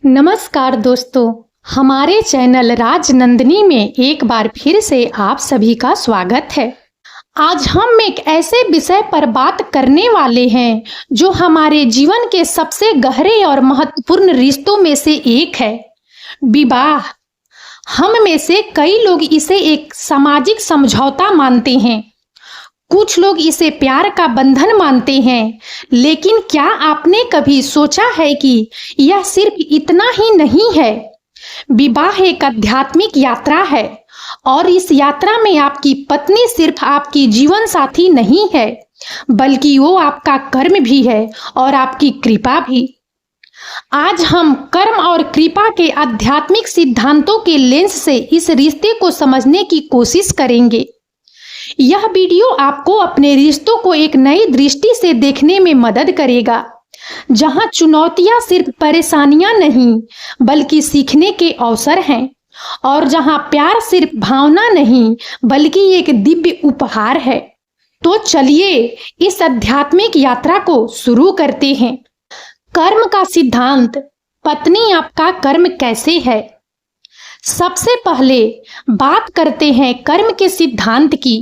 नमस्कार दोस्तों, हमारे चैनल राजनंदिनी में एक बार फिर से आप सभी का स्वागत है। आज हम एक ऐसे विषय पर बात करने वाले हैं जो हमारे जीवन के सबसे गहरे और महत्वपूर्ण रिश्तों में से एक है, विवाह। हम में से कई लोग इसे एक सामाजिक समझौता मानते हैं, कुछ लोग इसे प्यार का बंधन मानते हैं, लेकिन क्या आपने कभी सोचा है कि यह सिर्फ इतना ही नहीं है? विवाह एक आध्यात्मिक यात्रा है और इस यात्रा में आपकी पत्नी सिर्फ आपकी जीवन साथी नहीं है, बल्कि वो आपका कर्म भी है और आपकी कृपा भी। आज हम कर्म और कृपा के आध्यात्मिक सिद्धांतों के लेंस से इस रिश्ते को समझने की कोशिश करेंगे। यह वीडियो आपको अपने रिश्तों को एक नई दृष्टि से देखने में मदद करेगा, जहां चुनौतियां सिर्फ परेशानियां नहीं बल्कि सीखने के अवसर हैं, और जहां प्यार सिर्फ भावना नहीं बल्कि एक दिव्य उपहार है। तो चलिए इस आध्यात्मिक यात्रा को शुरू करते हैं। कर्म का सिद्धांत। पत्नी आपका कर्म कैसे है? सबसे पहले बात करते हैं कर्म के सिद्धांत की।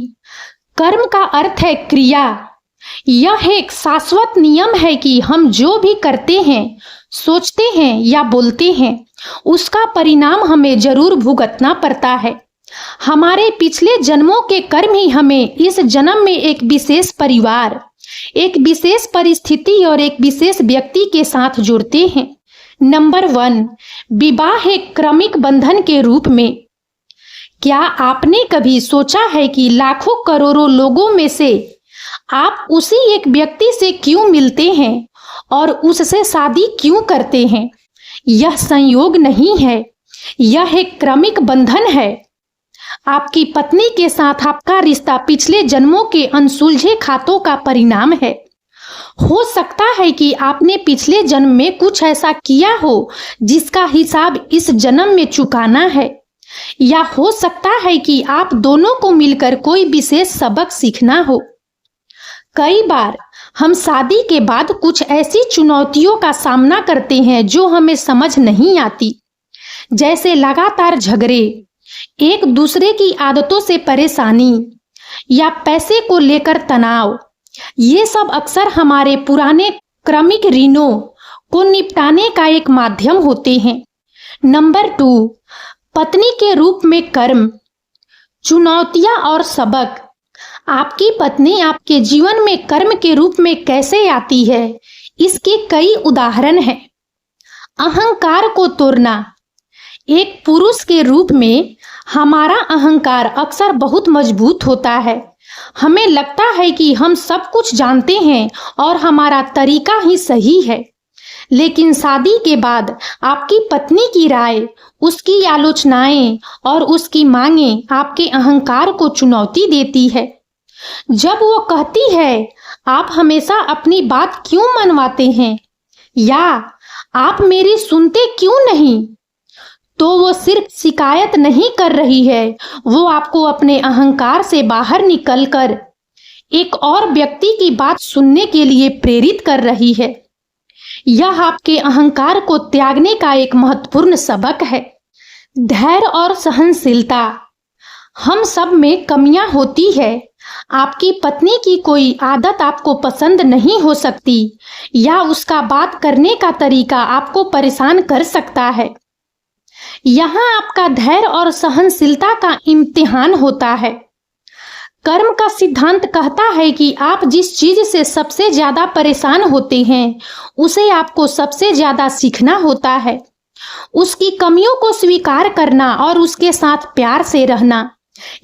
कर्म का अर्थ है क्रिया। यह एक शाश्वत नियम है कि हम जो भी करते हैं, सोचते हैं या बोलते हैं, उसका परिणाम हमें जरूर भुगतना पड़ता है। हमारे पिछले जन्मों के कर्म ही हमें इस जन्म में एक विशेष परिवार, एक विशेष परिस्थिति और एक विशेष व्यक्ति के साथ जोड़ते हैं। नंबर 1, विवाह एक क्रमिक बंधन के रूप में। क्या आपने कभी सोचा है कि लाखों करोड़ों लोगों में से आप उसी एक व्यक्ति से क्यों मिलते हैं और उससे शादी क्यों करते हैं? यह संयोग नहीं है, यह एक क्रमिक बंधन है। आपकी पत्नी के साथ आपका रिश्ता पिछले जन्मों के अनसुलझे खातों का परिणाम है। हो सकता है कि आपने पिछले जन्म में कुछ ऐसा किया हो जिसका हिसाब इस जन्म में चुकाना है, या हो सकता है कि आप दोनों को मिलकर कोई विशेष सबक सीखना हो। कई बार हम शादी के बाद कुछ ऐसी चुनौतियों का सामना करते हैं जो हमें समझ नहीं आती, जैसे लगातार झगड़े, एक दूसरे की आदतों से परेशानी या पैसे को लेकर तनाव। ये सब अक्सर हमारे पुराने क्रमिक ऋणों को निपटाने का एक माध्यम होते हैं। नंबर 2, पत्नी के रूप में कर्म, चुनौतियां और सबक। आपकी पत्नी आपके जीवन में कर्म के रूप में कैसे आती है, इसके कई उदाहरण हैं। अहंकार को तोड़ना। एक पुरुष के रूप में हमारा अहंकार अक्सर बहुत मजबूत होता है। हमें लगता है कि हम सब कुछ जानते हैं और हमारा तरीका ही सही है, लेकिन शादी के बाद आपकी पत्नी की राय, उसकी आलोचनाएं और उसकी मांगें आपके अहंकार को चुनौती देती है। जब वो कहती है, आप हमेशा अपनी बात क्यों मनवाते हैं, या आप मेरी सुनते क्यों नहीं, तो वो सिर्फ शिकायत नहीं कर रही है, वो आपको अपने अहंकार से बाहर निकलकर एक और व्यक्ति की बात सुनने के लिए प्रेरित कर रही है। यह आपके अहंकार को त्यागने का एक महत्वपूर्ण सबक है। धैर्य और सहनशीलता। हम सब में कमियां होती है। आपकी पत्नी की कोई आदत आपको पसंद नहीं हो सकती, या उसका बात करने का तरीका आपको परेशान कर सकता है। यहाँ आपका धैर्य और सहनशीलता का इम्तिहान होता है। कर्म का सिद्धांत कहता है कि आप जिस चीज से सबसे ज्यादा परेशान होते हैं, उसे आपको सबसे ज्यादा सीखना होता है। उसकी कमियों को स्वीकार करना और उसके साथ प्यार से रहना,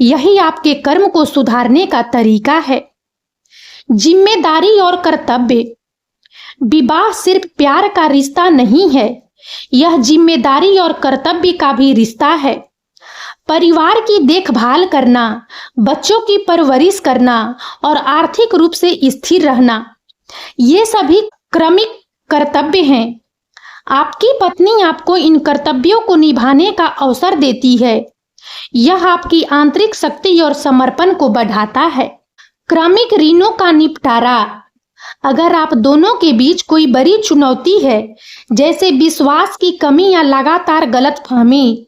यही आपके कर्म को सुधारने का तरीका है। जिम्मेदारी और कर्तव्य। विवाह सिर्फ प्यार का रिश्ता नहीं है, यह जिम्मेदारी और कर्तव्य का भी रिश्ता है। परिवार की देखभाल करना, बच्चों की परवरिश करना और आर्थिक रूप से स्थिर रहना, ये सभी क्रमिक कर्तव्य हैं। आपकी पत्नी आपको इन कर्तव्यों को निभाने का अवसर देती है। यह आपकी आंतरिक शक्ति और समर्पण को बढ़ाता है। क्रमिक ऋणों का निपटारा। अगर आप दोनों के बीच कोई बड़ी चुनौती है, जैसे विश्वास की कमी या लगातार गलतफहमी,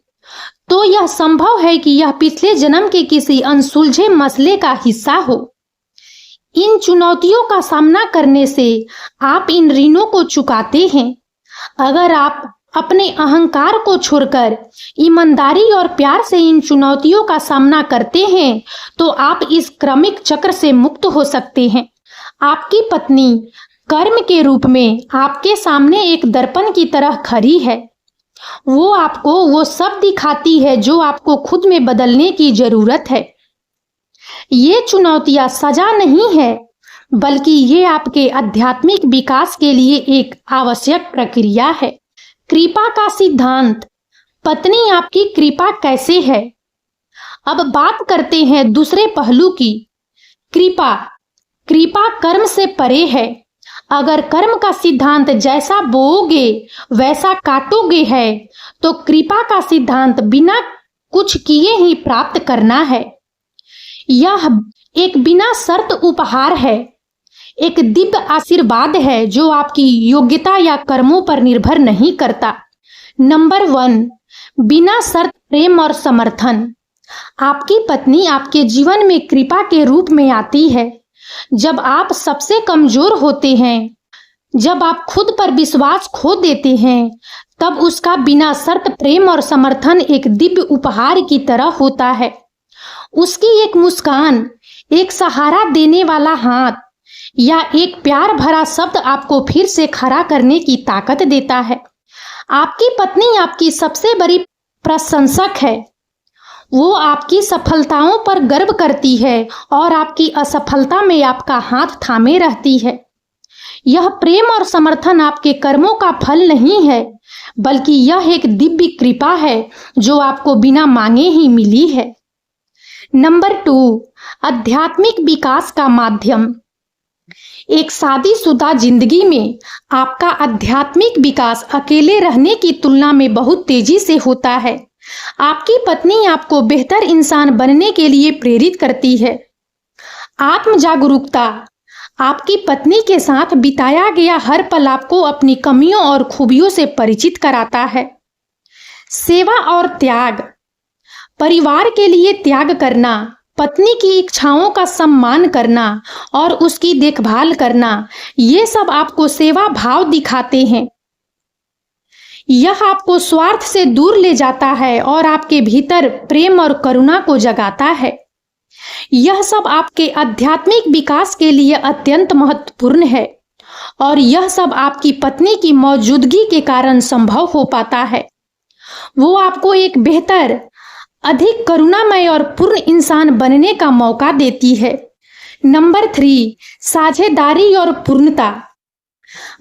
तो यह संभव है कि यह पिछले जन्म के किसी अनसुलझे मसले का हिस्सा हो। इन चुनौतियों का सामना करने से आप इन ऋणों को चुकाते हैं। अगर आप अपने अहंकार को छोड़कर ईमानदारी और प्यार से इन चुनौतियों का सामना करते हैं, तो आप इस क्रमिक चक्र से मुक्त हो सकते हैं। आपकी पत्नी कर्म के रूप में आपके सामने एक दर्पण की तरह खड़ी है। वो आपको वो सब दिखाती है जो आपको खुद में बदलने की जरूरत है। ये चुनौतियां सजा नहीं है, बल्कि ये आपके आध्यात्मिक विकास के लिए एक आवश्यक प्रक्रिया है। कृपा का सिद्धांत। पत्नी आपकी कृपा कैसे है? अब बात करते हैं दूसरे पहलू की। कृपा कर्म से परे है। अगर कर्म का सिद्धांत जैसा बोओगे वैसा काटोगे है, तो कृपा का सिद्धांत बिना कुछ किए ही प्राप्त करना है। यह एक बिना शर्त उपहार है, एक दिव्य आशीर्वाद है जो आपकी योग्यता या कर्मों पर निर्भर नहीं करता। नंबर 1, बिना शर्त प्रेम और समर्थन। आपकी पत्नी आपके जीवन में कृपा के रूप में आती है जब आप सबसे कमजोर होते हैं। जब आप खुद पर विश्वास खो देते हैं, तब उसका बिना शर्त प्रेम और समर्थन एक दिव्य उपहार की तरह होता है। उसकी एक मुस्कान, एक सहारा देने वाला हाथ या एक प्यार भरा शब्द आपको फिर से खड़ा करने की ताकत देता है। आपकी पत्नी आपकी सबसे बड़ी प्रशंसक है। वो आपकी सफलताओं पर गर्व करती है और आपकी असफलता में आपका हाथ थामे रहती है। यह प्रेम और समर्थन आपके कर्मों का फल नहीं है, बल्कि यह एक दिव्य कृपा है जो आपको बिना मांगे ही मिली है। नंबर 2, आध्यात्मिक विकास का माध्यम। एक शादीशुदा जिंदगी में आपका आध्यात्मिक विकास अकेले रहने की तुलना में बहुत तेजी से होता है। आपकी पत्नी आपको बेहतर इंसान बनने के लिए प्रेरित करती है। आत्म जागरूकता। आपकी पत्नी के साथ बिताया गया हर पल आपको अपनी कमियों और खूबियों से परिचित कराता है। सेवा और त्याग। परिवार के लिए त्याग करना, पत्नी की इच्छाओं का सम्मान करना और उसकी देखभाल करना, ये सब आपको सेवा भाव दिखाते हैं। यह आपको स्वार्थ से दूर ले जाता है और आपके भीतर प्रेम और करुणा को जगाता है। यह सब आपके आध्यात्मिक विकास के लिए अत्यंत महत्वपूर्ण है और यह सब आपकी पत्नी की मौजूदगी के कारण संभव हो पाता है। वो आपको एक बेहतर, अधिक करुणामय और पूर्ण इंसान बनने का मौका देती है। नंबर 3, साझेदारी और पूर्णता।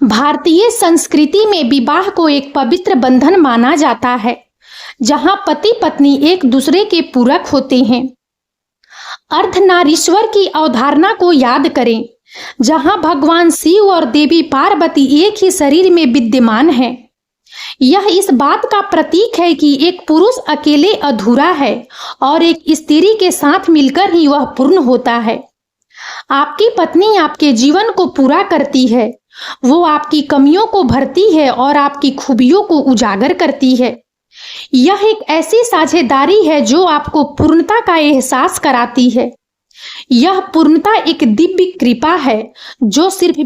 भारतीय संस्कृति में विवाह को एक पवित्र बंधन माना जाता है, जहां पति पत्नी एक दूसरे के पूरक होते हैं। अर्धनारीश्वर की अवधारणा को याद करें, जहां भगवान शिव और देवी पार्वती एक ही शरीर में विद्यमान हैं। यह इस बात का प्रतीक है कि एक पुरुष अकेले अधूरा है और एक स्त्री के साथ मिलकर ही वह पूर्ण होता है। आपकी पत्नी आपके जीवन को पूरा करती है। वो आपकी कमियों को भरती है और आपकी खूबियों को उजागर करती है। यह एक ऐसी साझेदारी है जो आपको पूर्णता का एहसास कराती है। यह पूर्णता एक दिव्य कृपा है जो सिर्फ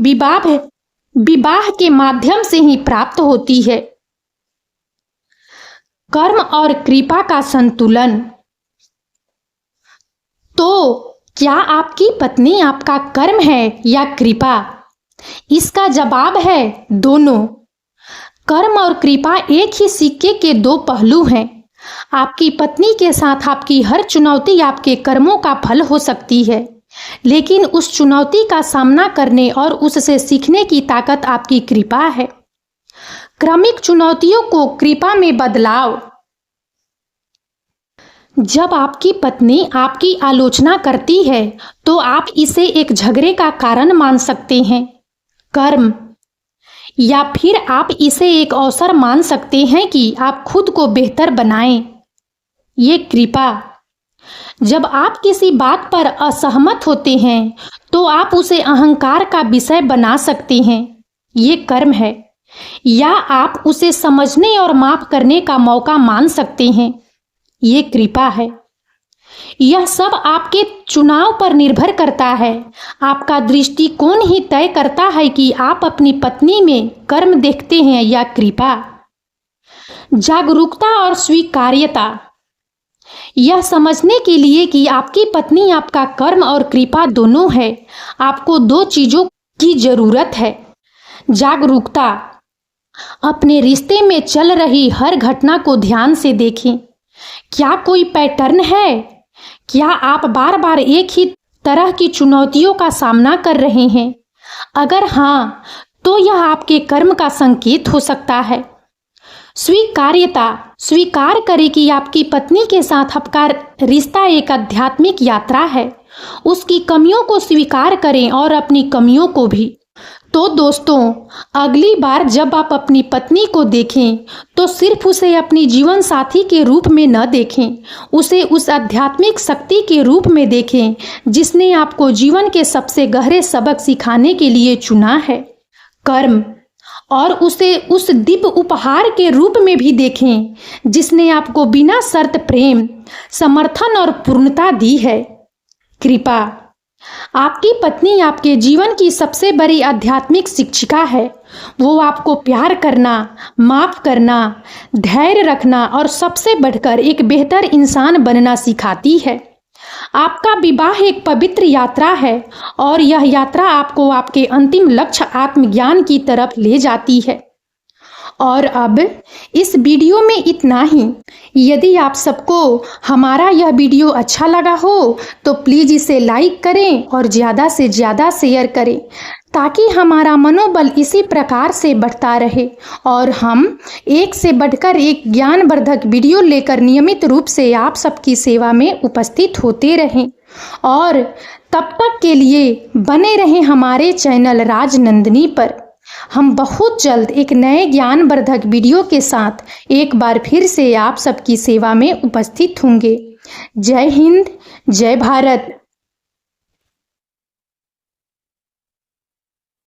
विवाह के माध्यम से ही प्राप्त होती है। कर्म और कृपा का संतुलन। तो क्या आपकी पत्नी आपका कर्म है या कृपा? इसका जवाब है दोनों। कर्म और कृपा एक ही सिक्के के दो पहलू हैं। आपकी पत्नी के साथ आपकी हर चुनौती आपके कर्मों का फल हो सकती है, लेकिन उस चुनौती का सामना करने और उससे सीखने की ताकत आपकी कृपा है। क्रमिक चुनौतियों को कृपा में बदलाव। जब आपकी पत्नी आपकी आलोचना करती है, तो आप इसे एक झगड़े का कारण मान सकते हैं, कर्म, या फिर आप इसे एक अवसर मान सकते हैं कि आप खुद को बेहतर बनाएं, ये कृपा। जब आप किसी बात पर असहमत होते हैं तो आप उसे अहंकार का विषय बना सकते हैं, ये कर्म है। या आप उसे समझने और माफ करने का मौका मान सकते हैं, ये कृपा है। यह सब आपके चुनाव पर निर्भर करता है। आपका दृष्टिकोण ही तय करता है कि आप अपनी पत्नी में कर्म देखते हैं या कृपा। जागरूकता और स्वीकार्यता, यह समझने के लिए कि आपकी पत्नी आपका कर्म और कृपा दोनों है, आपको दो चीजों की जरूरत है। जागरूकता, अपने रिश्ते में चल रही हर घटना को ध्यान से देखें। क्या कोई पैटर्न है? क्या आप बार बार एक ही तरह की चुनौतियों का सामना कर रहे हैं? अगर हाँ, तो यह आपके कर्म का संकेत हो सकता है। स्वीकार्यता, स्वीकार करें कि आपकी पत्नी के साथ आपका रिश्ता एक आध्यात्मिक यात्रा है। उसकी कमियों को स्वीकार करें और अपनी कमियों को भी। तो दोस्तों, अगली बार जब आप अपनी पत्नी को देखें तो सिर्फ उसे अपनी जीवन साथी के रूप में न देखें, उसे उस आध्यात्मिक शक्ति के रूप में देखें जिसने आपको जीवन के सबसे गहरे सबक सिखाने के लिए चुना है, कर्म। और उसे उस दिव्य उपहार के रूप में भी देखें जिसने आपको बिना शर्त प्रेम, समर्थन और पूर्णता दी है, कृपा। आपकी पत्नी आपके जीवन की सबसे बड़ी आध्यात्मिक शिक्षिका है। वो आपको प्यार करना, माफ करना, धैर्य रखना और सबसे बढ़कर एक बेहतर इंसान बनना सिखाती है। आपका विवाह एक पवित्र यात्रा है और यह यात्रा आपको आपके अंतिम लक्ष्य आत्मज्ञान की तरफ ले जाती है। और अब इस वीडियो में इतना ही। यदि आप सबको हमारा यह वीडियो अच्छा लगा हो तो प्लीज़ इसे लाइक करें और ज़्यादा से ज़्यादा शेयर करें ताकि हमारा मनोबल इसी प्रकार से बढ़ता रहे और हम एक से बढ़कर एक ज्ञानवर्धक वीडियो लेकर नियमित रूप से आप सबकी सेवा में उपस्थित होते रहें। और तब तक के लिए बने रहें हमारे चैनल राजनंदिनी पर। हम बहुत जल्द एक नए ज्ञानवर्धक वीडियो के साथ एक बार फिर से आप सबकी सेवा में उपस्थित होंगे। जय हिंद, जय भारत।